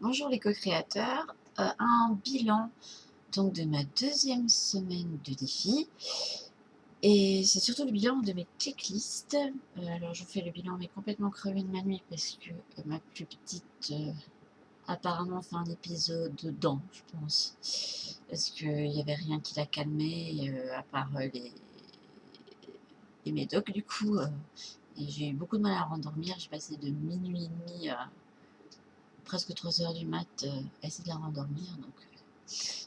Bonjour les co-créateurs, un bilan donc de ma deuxième semaine de défi et c'est surtout le bilan de mes checklists. Alors je fais le bilan mais complètement crevée de ma nuit parce que ma plus petite apparemment fait un épisode dedans je pense parce qu'il n'y avait rien qui la calmait à part les médocs du coup et j'ai eu beaucoup de mal à rendormir. J'ai passé de minuit et demi à presque 3 heures du mat à essayer de la rendormir donc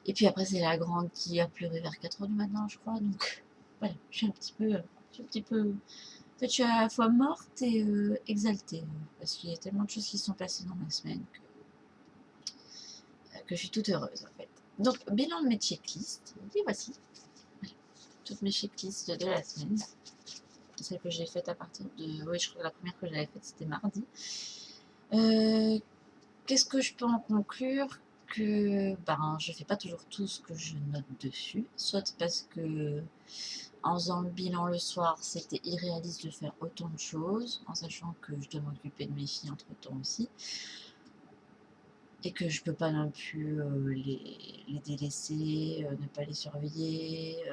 et puis après, c'est la grande qui a pleuré vers 4 heures du matin, je crois. Donc voilà, je suis un petit peu. Je suis un petit peu. En fait, je suis à la fois morte et exaltée. Parce qu'il y a tellement de choses qui se sont passées dans ma semaine que je suis toute heureuse en fait. Donc, bilan de mes checklists. Et voici toutes mes checklists de la semaine. Celles que j'ai faites à partir de. Oui, je crois que la première que j'avais faite c'était mardi. Qu'est-ce que je peux en conclure? Que ben, je fais pas toujours tout ce que je note dessus, soit parce que en faisant le bilan le soir, c'était irréaliste de faire autant de choses, en sachant que je dois m'occuper de mes filles entre temps aussi, et que je peux pas non plus les délaisser, ne pas les surveiller,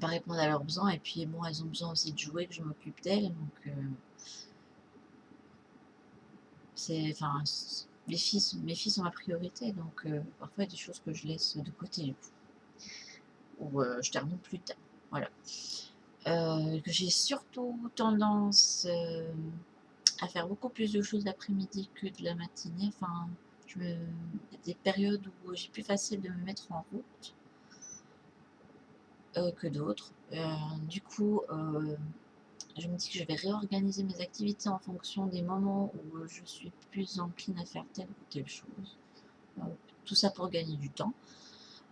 pas répondre à leurs besoins, et puis bon, elles ont besoin aussi de jouer, que je m'occupe d'elles, donc c'est, enfin, mes filles sont ma priorité, donc parfois il y a des choses que je laisse de côté, du coup, ou je termine plus tard, voilà. Que j'ai surtout tendance à faire beaucoup plus de choses l'après-midi que de la matinée. Enfin, il y a des périodes où j'ai plus facile de me mettre en route que d'autres. Du coup, je me dis que je vais réorganiser mes activités en fonction des moments où je suis plus encline à faire telle ou telle chose. Euh, Tout ça pour gagner du temps.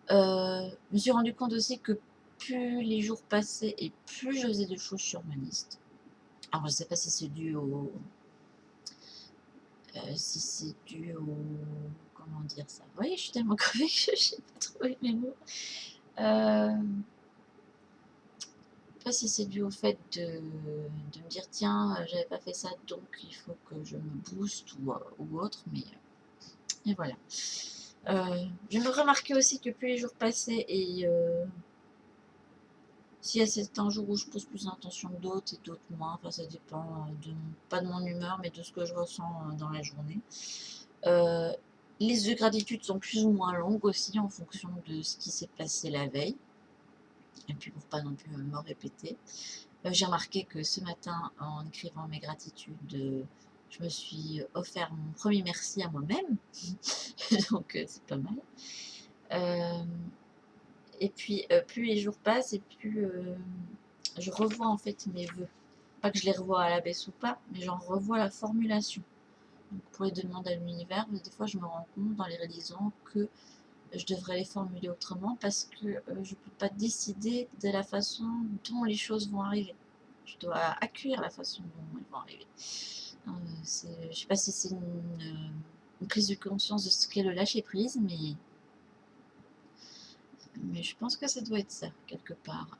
Je me suis rendu compte aussi que plus les jours passaient et plus je faisais de choses sur ma liste. Alors, je sais pas si c'est dû au, si c'est dû au, comment dire ça. Vous voyez, je suis tellement crevée que je sais pas trouver mes mots. Je sais pas si c'est dû au fait de me dire tiens, j'avais pas fait ça donc il faut que je me booste ou autre, mais et voilà. Je me remarquais aussi que plus les jours passaient et s'il y a certains jours où je pose plus d'intention que d'autres et d'autres moins, enfin ça dépend pas de mon humeur mais de ce que je ressens dans la journée. Euh, les listes de gratitude sont plus ou moins longues aussi en fonction de ce qui s'est passé la veille. Et puis pour pas non plus me répéter. J'ai remarqué que ce matin, en écrivant mes gratitudes, je me suis offert mon premier merci à moi-même. Donc c'est pas mal. Euh, et puis plus les jours passent et plus je revois en fait mes vœux. Pas que je les revois à la baisse ou pas, mais j'en revois la formulation. Donc, pour les demander à l'univers, des fois je me rends compte dans les réalisant que je devrais les formuler autrement parce que je ne peux pas décider de la façon dont les choses vont arriver. Je dois accueillir la façon dont elles vont arriver. Je ne sais pas si c'est une prise de conscience de ce qu'est le lâcher prise, mais je pense que ça doit être ça quelque part.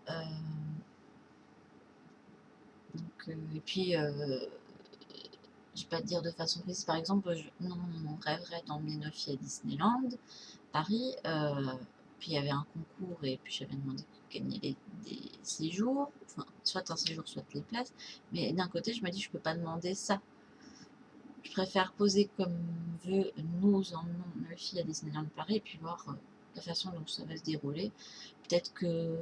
Et puis, je vais pas te dire de façon précise, par exemple, non, on rêverait d'emmener nos filles à Disneyland, Paris, puis il y avait un concours et puis j'avais demandé de gagner des séjours, enfin, soit un séjour, soit les places, mais d'un côté, je me dis, je peux pas demander ça. Je préfère poser comme vœu, nous emmenons nos filles à Disneyland Paris et puis voir la façon dont ça va se dérouler. Peut-être que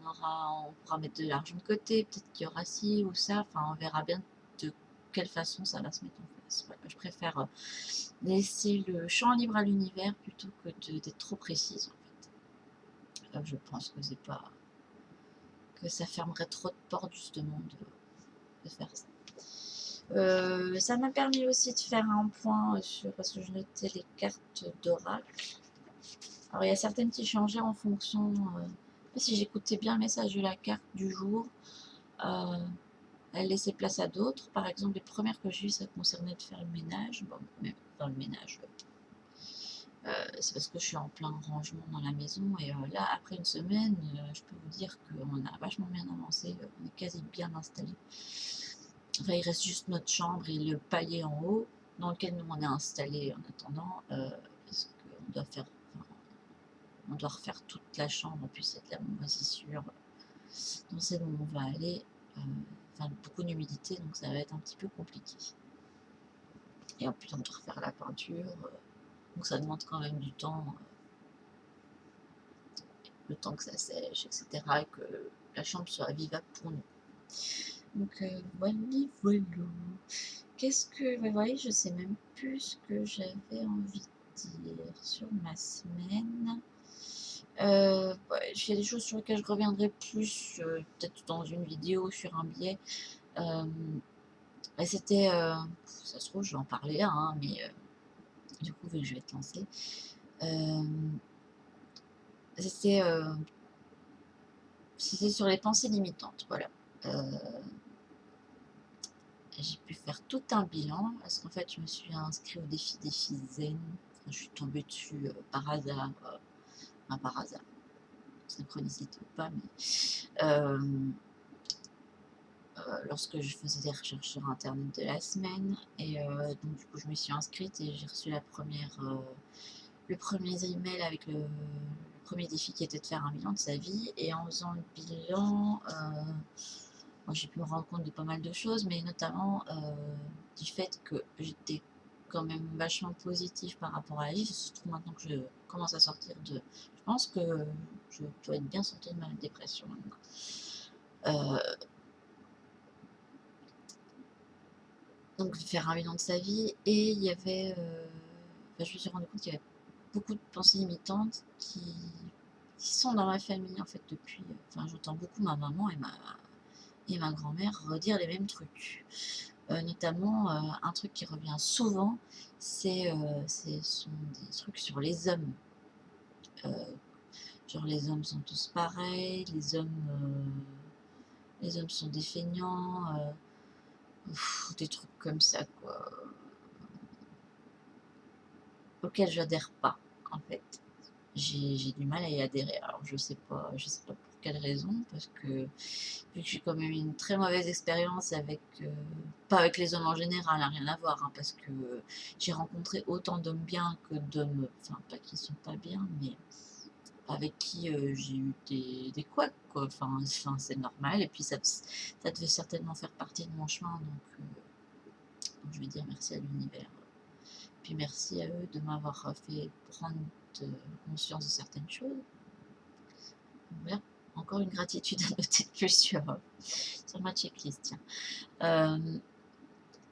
on pourra mettre de l'argent de côté, peut-être qu'il y aura ci ou ça, enfin on verra bien de quelle façon ça va se mettre en place. Voilà, je préfère laisser le champ libre à l'univers plutôt que d'être trop précise en fait. Je pense que c'est pas que ça fermerait trop de portes justement de faire ça. Ça m'a permis aussi de faire un point sur parce que je notais les cartes d'oracle. Alors il y a certaines qui changeaient en fonction si j'écoutais bien le message de la carte du jour, euh, elle laissait place à d'autres. Par exemple, les premières que j'ai eues, ça concernait de faire le ménage. Bon, mais dans le ménage, c'est parce que je suis en plein rangement dans la maison. Et là, après une semaine, je peux vous dire qu'on a vachement bien avancé. On est quasi bien installé. Enfin, il reste juste notre chambre et le palier en haut. dans lequel nous on est installé en attendant, parce qu'on doit faire, enfin, on doit refaire toute la chambre, puis c'est de la moisissure dans celle où on va aller, enfin beaucoup d'humidité, donc ça va être un petit peu compliqué. Et en plus on doit refaire la peinture, donc ça demande quand même du temps, le temps que ça sèche, etc. et que la chambre soit vivable pour nous. Donc voilà, voilà. Qu'est-ce que... Vous voyez, je sais même plus ce que j'avais envie de dire sur ma semaine. Ouais, il y a des choses sur lesquelles je reviendrai plus, peut-être dans une vidéo, sur un biais. Et c'était... ça se trouve, je vais en parler là, hein, mais du coup, vu que je vais te lancer. C'était sur les pensées limitantes, voilà. J'ai pu faire tout un bilan, parce qu'en fait, je me suis inscrite au défi zen. Enfin, je suis tombée dessus par hasard, enfin par hasard, synchronicité ou pas, mais lorsque je faisais des recherches sur internet de la semaine, et donc du coup je me suis inscrite et j'ai reçu le premier email avec le premier défi qui était de faire un bilan de sa vie, et en faisant le bilan, j'ai pu me rendre compte de pas mal de choses, mais notamment du fait que j'étais quand même vachement positive par rapport à la vie, surtout maintenant que je commence à sortir de... Je pense que je dois être bien sortie de ma dépression. Donc faire un bilan de sa vie, et il y avait... je me suis rendu compte qu'il y avait beaucoup de pensées limitantes qui sont dans ma famille en fait depuis... Enfin j'entends beaucoup ma maman et ma grand-mère redire les mêmes trucs. Notamment, un truc qui revient souvent, ce sont des trucs sur les hommes. Genre les hommes sont tous pareils, les hommes sont des feignants, des trucs comme ça, quoi, auxquels j'adhère pas, en fait. J'ai du mal à y adhérer. Alors je sais pas pour quelle raison, parce que vu que j'ai quand même une très mauvaise expérience avec, pas avec les hommes en général, hein, rien à voir, hein, parce que j'ai rencontré autant d'hommes bien que d'hommes, enfin pas qui sont pas bien, mais avec qui j'ai eu des couacs, quoi. Enfin c'est normal, et puis ça devait certainement faire partie de mon chemin, donc je vais dire merci à l'univers. Puis merci à eux de m'avoir fait prendre conscience de certaines choses. Voilà, encore une gratitude à noter de plus sur ma checklist, tiens.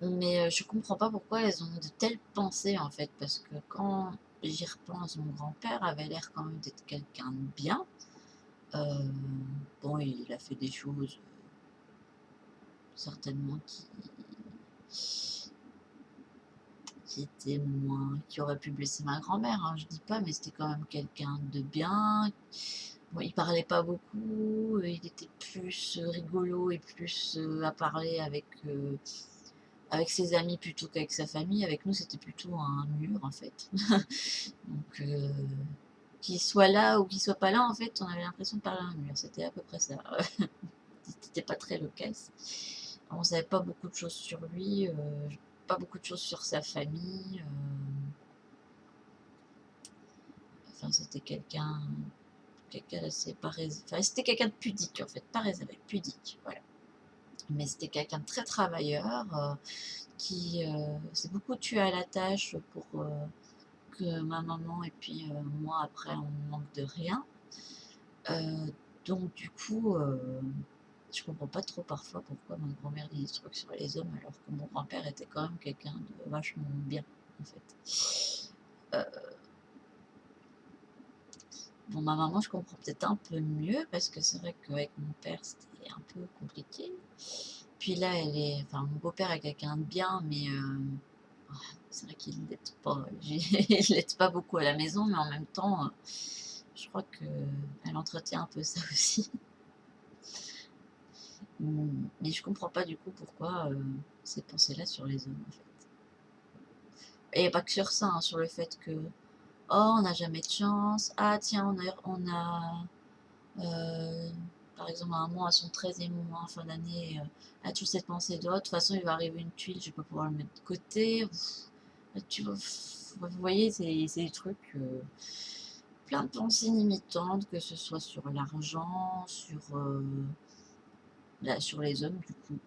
Mais je comprends pas pourquoi elles ont de telles pensées, en fait, parce que quand j'y repense, mon grand-père avait l'air quand même d'être quelqu'un de bien. Bon, il a fait des choses certainement qui auraient pu blesser ma grand-mère, hein, je dis pas, mais c'était quand même quelqu'un de bien. Bon, il parlait pas beaucoup, il était plus rigolo et plus à parler avec ses amis plutôt qu'avec sa famille. Avec nous, c'était plutôt un mur, en fait. Donc, qu'il soit là ou qu'il soit pas là, en fait, on avait l'impression de parler à un mur. C'était à peu près ça. C'était pas très loquace. On savait pas beaucoup de choses sur lui, pas beaucoup de choses sur sa famille. Enfin, c'était quelqu'un d'assez pas réservé. Enfin, c'était quelqu'un de pudique, en fait. Pas réservé, pudique, voilà. Mais c'était quelqu'un de très travailleur, qui s'est beaucoup tué à la tâche pour que ma maman et puis moi, après, on manque de rien. Donc du coup, je comprends pas trop parfois pourquoi ma grand-mère dit des trucs sur les hommes, alors que mon grand-père était quand même quelqu'un de vachement bien, en fait. Bon, ma maman, je comprends peut-être un peu mieux, parce que c'est vrai qu'avec mon père, c'était un peu compliqué. Puis là, enfin, mon beau-père est quelqu'un de bien, mais c'est vrai qu'il ne l'aide pas. Il l'aide pas beaucoup à la maison, mais en même temps, je crois qu'elle entretient un peu ça aussi. Mais je comprends pas du coup pourquoi ces pensées-là sur les hommes, en fait. Et pas que sur ça, hein, sur le fait que, oh, on n'a jamais de chance, ah tiens, euh, par exemple, un mois à son 13e mois en fin d'année, a toujours cette pensée de, oh, de toute façon, il va arriver une tuile, je vais pas pouvoir le mettre de côté. Vous voyez, c'est des trucs, plein de pensées limitantes, que ce soit sur l'argent, sur les hommes du coup,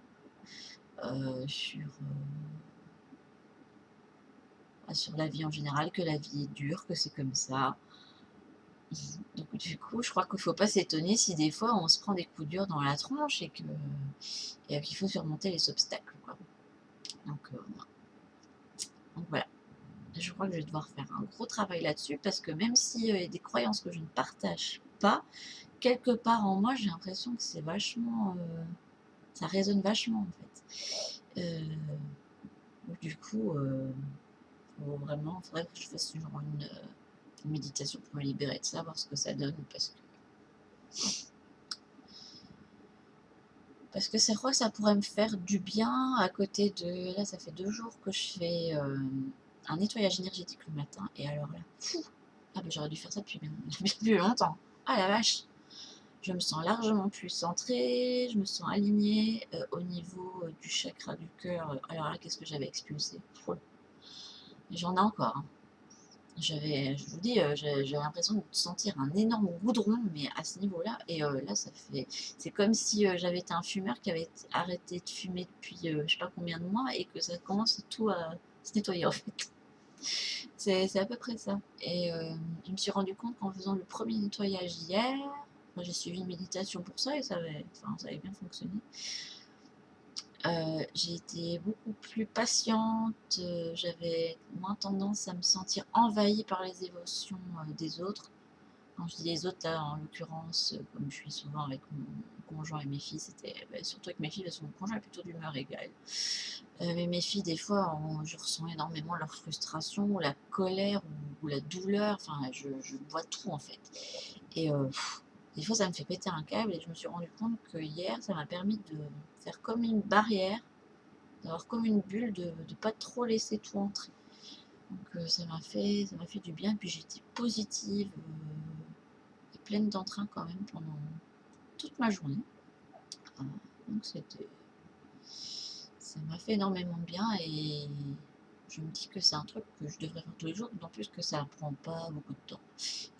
sur la vie en général, que la vie est dure, que c'est comme ça. Donc du coup, je crois qu'il ne faut pas s'étonner si des fois on se prend des coups durs dans la tronche et qu'il faut surmonter les obstacles, quoi. Donc, voilà. Je crois que je vais devoir faire un gros travail là-dessus parce que même s'il y a des croyances que je ne partage pas, quelque part en moi, j'ai l'impression que c'est vachement... ça résonne vachement en fait. Du coup, faudrait que je fasse genre une méditation pour me libérer de ça, voir ce que ça donne, parce que c'est vrai que ça pourrait me faire du bien à côté de... Là, ça fait 2 jours que je fais un nettoyage énergétique le matin, et alors là, fou. Ah ben j'aurais dû faire ça depuis bien plus longtemps. Ah la vache! Je me sens largement plus centrée, je me sens alignée au niveau du chakra du cœur. Alors là, qu'est-ce que j'avais expulsé? J'en ai encore, hein. Je vous dis, j'avais l'impression de sentir un énorme goudron, mais à ce niveau-là. Et là, c'est comme si j'avais été un fumeur qui avait arrêté de fumer depuis je sais pas combien de mois et que ça commence tout à se nettoyer en fait. C'est à peu près ça. Et je me suis rendu compte qu'en faisant le premier nettoyage hier, j'ai suivi une méditation pour ça et ça avait bien fonctionné. J'ai été beaucoup plus patiente, j'avais moins tendance à me sentir envahie par les émotions des autres. Quand je dis les autres, là, en l'occurrence, comme je suis souvent avec mon conjoint et mes filles, c'était surtout avec mes filles, parce que mon conjoint est plutôt d'humeur égale. Mais mes filles, des fois, je ressens énormément leur frustration, ou la colère, ou la douleur, enfin, je vois tout en fait. Et des fois, ça me fait péter un câble, et je me suis rendu compte que hier, ça m'a permis de faire comme une barrière, d'avoir comme une bulle, de ne pas trop laisser tout entrer. Donc ça m'a fait du bien, et puis j'étais positive et pleine d'entrain quand même pendant toute ma journée. Donc ça m'a fait énormément de bien, et je me dis que c'est un truc que je devrais faire tous les jours, d'autant plus que ça ne prend pas beaucoup de temps.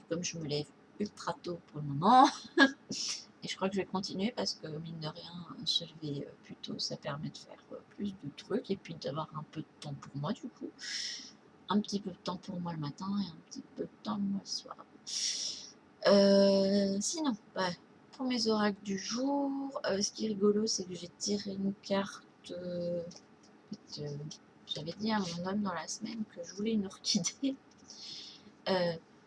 Comme je me lève ultra tôt pour le moment, et je crois que je vais continuer parce que mine de rien, se lever plus tôt, ça permet de faire plus de trucs, et puis d'avoir un peu de temps pour moi du coup. Un petit peu de temps pour moi le matin et un petit peu de temps moi le soir. Sinon, pour mes oracles du jour, ce qui est rigolo, c'est que j'ai tiré une carte. J'avais dit à mon homme dans la semaine que je voulais une orchidée.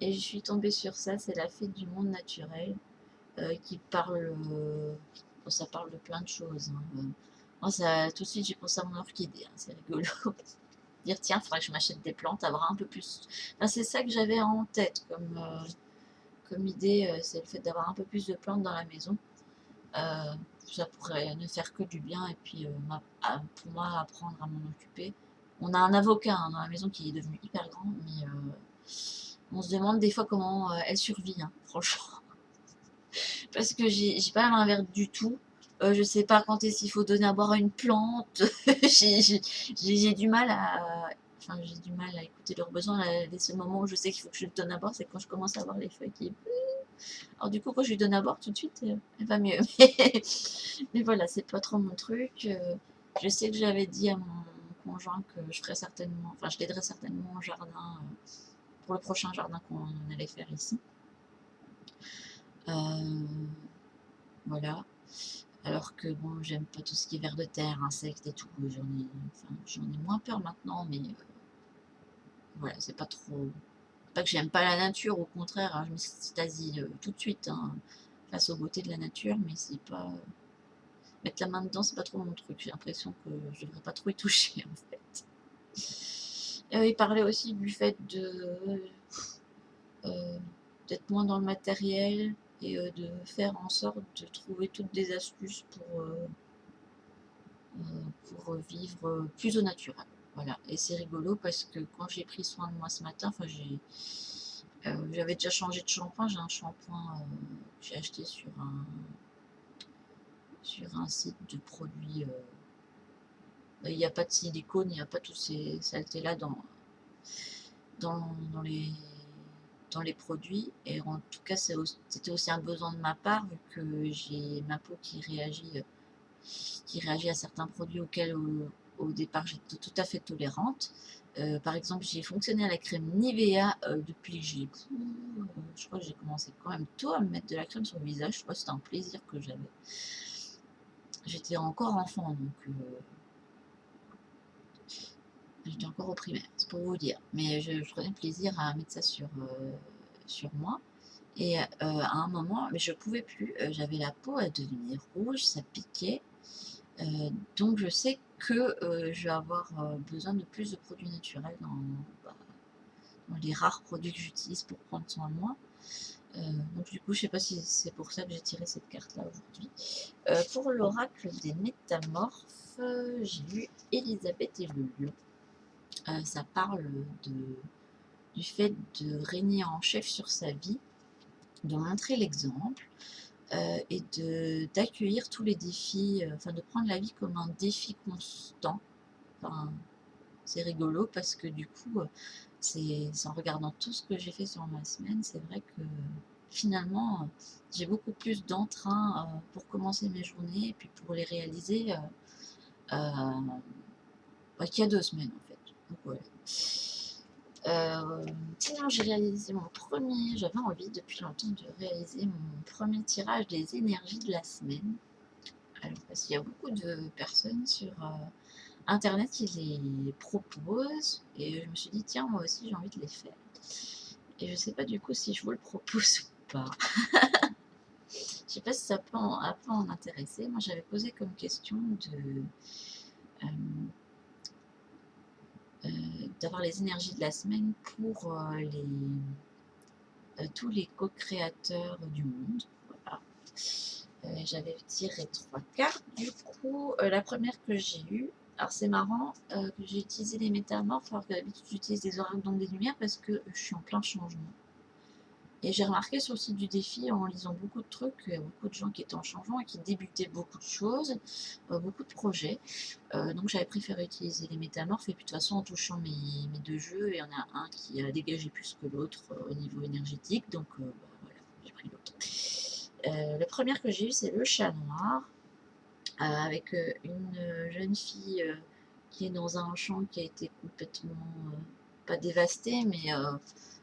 Et je suis tombée sur ça, c'est la fée du monde naturel, qui parle. Ça parle de plein de choses. Moi, tout de suite, j'ai pensé à mon orchidée, hein, c'est rigolo. Dire tiens, il faudrait que je m'achète des plantes, avoir un peu plus. Enfin, c'est ça que j'avais en tête comme idée, c'est le fait d'avoir un peu plus de plantes dans la maison. Ça pourrait ne faire que du bien, et puis pour moi, apprendre à m'en occuper. On a un avocat dans la maison qui est devenu hyper grand, mais on se demande des fois comment elle survit, hein, franchement. Parce que j'ai pas la main verte du tout. Je sais pas quand est-ce qu'il faut donner à boire à une plante. J'ai du mal à... Enfin, j'ai du mal à écouter leurs besoins. Les seuls moments où je sais qu'il faut que je lui donne à boire, c'est quand je commence à voir les feuilles qui... Alors du coup, quand je lui donne à boire, tout de suite, elle va mieux. Mais voilà, c'est pas trop mon truc. Je sais que j'avais dit à mon conjoint que je ferais certainement... Enfin, je l'aiderais certainement au jardin, pour le prochain jardin qu'on allait faire ici. Voilà. Alors que bon, j'aime pas tout ce qui est vers de terre, insectes et tout. J'en ai moins peur maintenant, mais voilà, c'est pas trop. Pas que j'aime pas la nature, au contraire, hein, je m'extasie tout de suite, hein, face aux beautés de la nature, mais c'est pas. Mettre la main dedans, c'est pas trop mon truc. J'ai l'impression que je devrais pas trop y toucher en fait. Il parlait aussi du fait d'être moins dans le matériel, et de faire en sorte de trouver toutes des astuces pour vivre plus au naturel. Voilà. Et c'est rigolo parce que quand j'ai pris soin de moi ce matin, enfin j'avais déjà changé de shampoing. J'ai un shampoing que j'ai acheté sur un site de produits. Il n'y a pas de silicone, il n'y a pas toutes ces saletés là dans. dans les produits. Et en tout cas, c'était aussi un besoin de ma part, vu que j'ai ma peau qui réagit à certains produits auxquels au départ j'étais tout à fait tolérante. Par exemple, j'ai fonctionné à la crème Nivea depuis que je crois que j'ai commencé quand même tôt à me mettre de la crème sur le visage. Je crois que c'était un plaisir que j'avais. J'étais encore enfant, donc j'étais encore au primaire, c'est pour vous dire. Mais je prenais plaisir à mettre ça sur moi. Et à un moment, mais je pouvais plus, j'avais la peau, elle devenait rouge, ça piquait. Donc je sais que je vais avoir besoin de plus de produits naturels bah, dans les rares produits que j'utilise pour prendre soin de moi. Donc du coup, je sais pas si c'est pour ça que j'ai tiré cette carte-là aujourd'hui. Pour l'oracle des métamorphes, j'ai lu Élisabeth et le lion. Ça parle du fait de régner en chef sur sa vie, de montrer l'exemple et d'accueillir tous les défis, enfin de prendre la vie comme un défi constant. Enfin, c'est rigolo parce que du coup, c'est en regardant tout ce que j'ai fait sur ma semaine, c'est vrai que finalement, j'ai beaucoup plus d'entrain pour commencer mes journées et puis pour les réaliser qu'il y a 2 semaines en fait. Donc, ouais. Sinon, j'avais envie depuis longtemps de réaliser mon premier tirage des énergies de la semaine. Alors, parce qu'il y a beaucoup de personnes sur Internet qui les proposent, et je me suis dit, tiens, moi aussi j'ai envie de les faire. Et je sais pas du coup si je vous le propose ou pas. Je sais pas si ça peut en intéresser. Moi, j'avais posé comme question euh, d'avoir les énergies de la semaine pour tous les co-créateurs du monde. Voilà. J'avais tiré 3 cartes. Du coup, la première que j'ai eue, alors c'est marrant que j'ai utilisé les métamorphes alors que d'habitude j'utilise des oracles d'ondes des lumières parce que je suis en plein changement. Et j'ai remarqué sur le site du défi, en lisant beaucoup de trucs, qu'il y a beaucoup de gens qui étaient en changement et qui débutaient beaucoup de choses, beaucoup de projets. Donc j'avais préféré utiliser les métamorphes. Et puis de toute façon, en touchant mes 2 jeux, il y en a un qui a dégagé plus que l'autre au niveau énergétique. Donc bah, voilà, j'ai pris l'autre. La première que j'ai eue, c'est le chat noir, avec une jeune fille qui est dans un champ qui a été complètement, pas dévasté, mais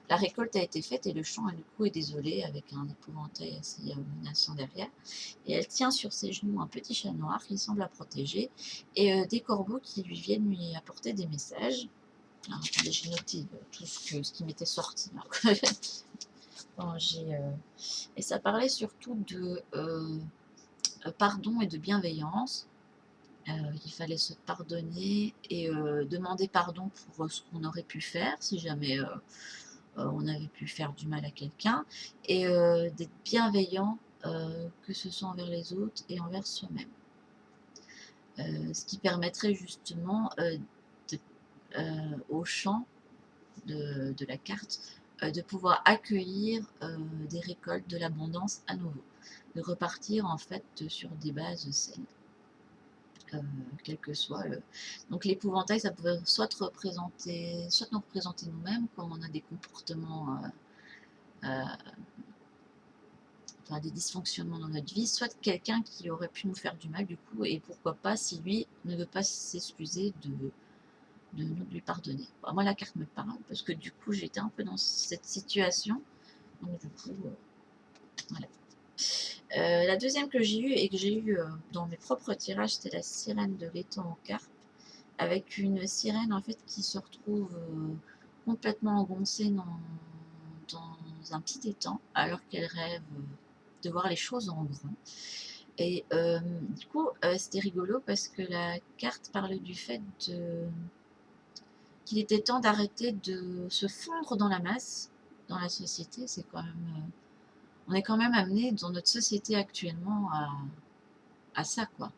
la récolte a été faite et le champ, du coup, est désolé, avec un épouvantail assez menaçant derrière. Et elle tient sur ses genoux un petit chat noir qui semble la protéger, et des corbeaux qui lui viennent lui apporter des messages. Alors, attendez, j'ai noté tout ce qui m'était sorti. Et ça parlait surtout de pardon et de bienveillance. Il fallait se pardonner et demander pardon pour ce qu'on aurait pu faire, si jamais on avait pu faire du mal à quelqu'un, et d'être bienveillant, que ce soit envers les autres et envers soi-même. Ce qui permettrait justement au champ de la carte de pouvoir accueillir des récoltes, de l'abondance à nouveau, de repartir en fait sur des bases saines. Quel que soit le... Donc l'épouvantail, ça pouvait soit nous représenter nous-mêmes, quand on a des comportements, enfin des dysfonctionnements dans notre vie, soit quelqu'un qui aurait pu nous faire du mal du coup, et pourquoi pas, si lui ne veut pas s'excuser, de nous lui pardonner. Bon, moi la carte me parle, parce que du coup j'étais un peu dans cette situation, donc du coup, voilà. La deuxième que j'ai eue, et que j'ai eue dans mes propres tirages, c'était la sirène de l'étang en carpe, avec une sirène en fait qui se retrouve complètement engoncée dans un petit étang, alors qu'elle rêve de voir les choses en grand. Et du coup, c'était rigolo parce que la carte parlait du fait qu'il était temps d'arrêter de se fondre dans la masse, dans la société. C'est quand même, on est quand même amené dans notre société actuellement à ça, quoi.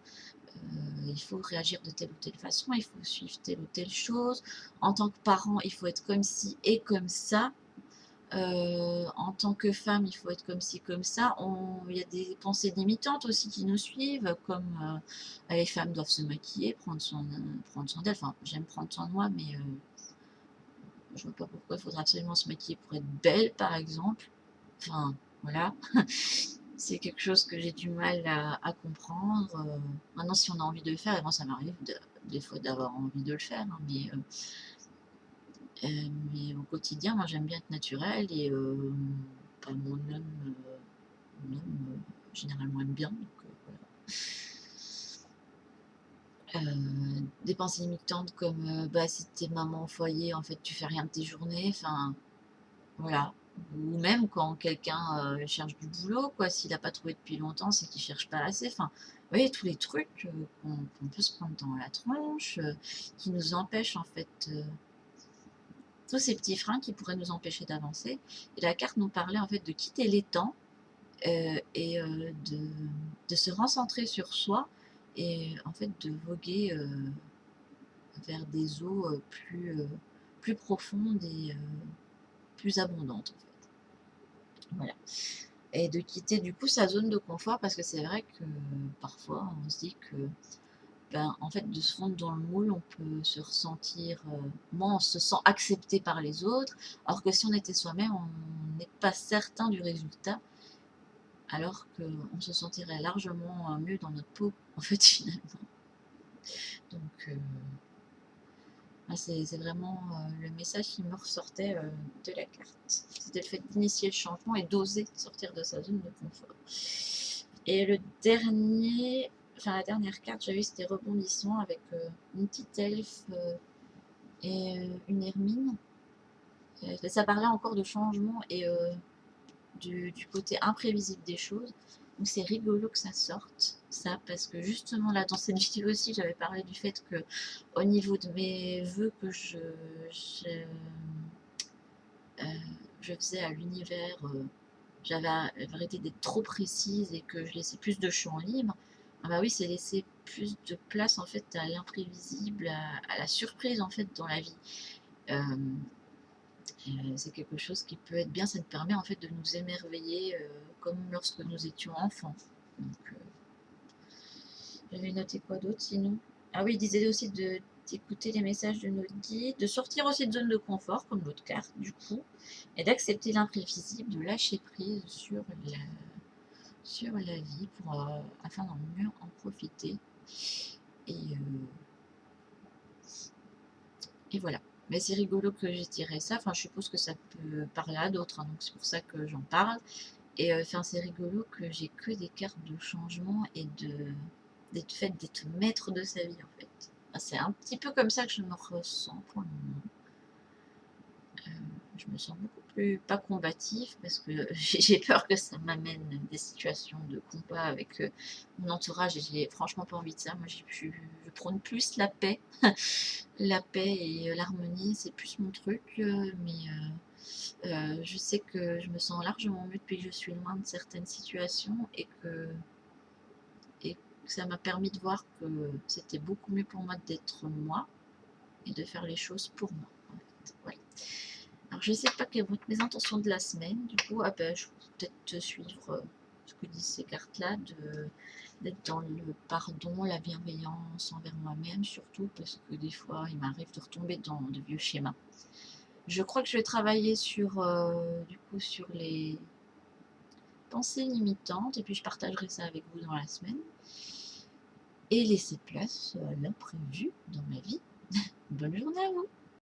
Il faut réagir de telle ou telle façon, il faut suivre telle ou telle chose. En tant que parent, il faut être comme ci et comme ça. En tant que femme, il faut être comme ci, comme ça. Il y a des pensées limitantes aussi qui nous suivent, comme les femmes doivent se maquiller, prendre soin d'elles. Enfin, j'aime prendre soin de moi, mais Je vois pas pourquoi il faudrait absolument se maquiller pour être belle, par exemple. Enfin, voilà. C'est quelque chose que j'ai du mal à comprendre. Maintenant, si on a envie de le faire, et moi, ça m'arrive des fois d'avoir envie de le faire, hein, mais au quotidien, moi, j'aime bien être naturelle et bah, mon homme généralement aime bien. Donc, voilà. Des pensées limitantes comme bah, si t'es maman au foyer, en fait, tu fais rien de tes journées. Enfin, voilà. Ou même quand quelqu'un cherche du boulot, quoi, s'il n'a pas trouvé depuis longtemps, c'est qu'il cherche pas assez. Enfin, vous voyez, tous les trucs qu'on peut se prendre dans la tronche, qui nous empêchent en fait, tous ces petits freins qui pourraient nous empêcher d'avancer. Et la carte nous parlait en fait de quitter l'étang et de se recentrer sur soi et en fait de voguer vers des eaux plus profondes et plus abondantes en fait. Voilà. Et de quitter du coup sa zone de confort parce que c'est vrai que parfois on se dit que ben, en fait de se fondre dans le moule on peut se ressentir moi on se sent accepté par les autres alors que si on était soi-même on n'est pas certain du résultat alors qu'on se sentirait largement mieux dans notre peau en fait finalement donc c'est vraiment le message qui me ressortait de la carte. C'était le fait d'initier le changement et d'oser sortir de sa zone de confort. Et le dernier, enfin la dernière carte que j'avais c'était rebondissement avec une petite elfe et une hermine. Ça parlait encore de changement et du côté imprévisible des choses. Donc c'est rigolo que ça sorte, ça, parce que justement là dans cette vidéo aussi j'avais parlé du fait que au niveau de mes vœux que euh, je faisais à l'univers, j'avais arrêté d'être trop précise et que je laissais plus de champ libre. Ah bah oui, c'est laisser plus de place en fait à l'imprévisible, à la surprise en fait dans la vie. Euh, c'est quelque chose qui peut être bien, ça nous permet en fait de nous émerveiller comme lorsque nous étions enfants. Donc, j'avais noté quoi d'autre sinon? Ah oui, il disait aussi d'écouter les messages de notre guide, de sortir aussi de zone de confort, comme l'autre carte du coup, et d'accepter l'imprévisible, de lâcher prise sur la vie pour, afin d'en mieux en profiter. Et, euh, et voilà. Mais c'est rigolo que j'ai tiré ça, enfin je suppose que ça peut parler à d'autres, hein, donc c'est pour ça que j'en parle. Et enfin c'est rigolo que j'ai que des cartes de changement et d'être maître de sa vie en fait. Enfin, c'est un petit peu comme ça que je me ressens pour le moment. Je me sens beaucoup plus pas combatif parce que j'ai peur que ça m'amène des situations de combat avec mon entourage et j'ai franchement pas envie de ça. Moi je prône plus la paix, la paix et l'harmonie, c'est plus mon truc, mais je sais que je me sens largement mieux depuis que je suis loin de certaines situations et que ça m'a permis de voir que c'était beaucoup mieux pour moi d'être moi et de faire les choses pour moi. En fait. Voilà. Alors je ne sais pas quelles vont être mes intentions de la semaine, du coup, ah ben, je vais peut-être suivre ce que disent ces cartes-là, d'être dans le pardon, la bienveillance envers moi-même, surtout parce que des fois il m'arrive de retomber dans de vieux schémas. Je crois que je vais travailler du coup, sur les pensées limitantes, et puis je partagerai ça avec vous dans la semaine, et laisser place à l'imprévu dans ma vie. Bonne journée à vous!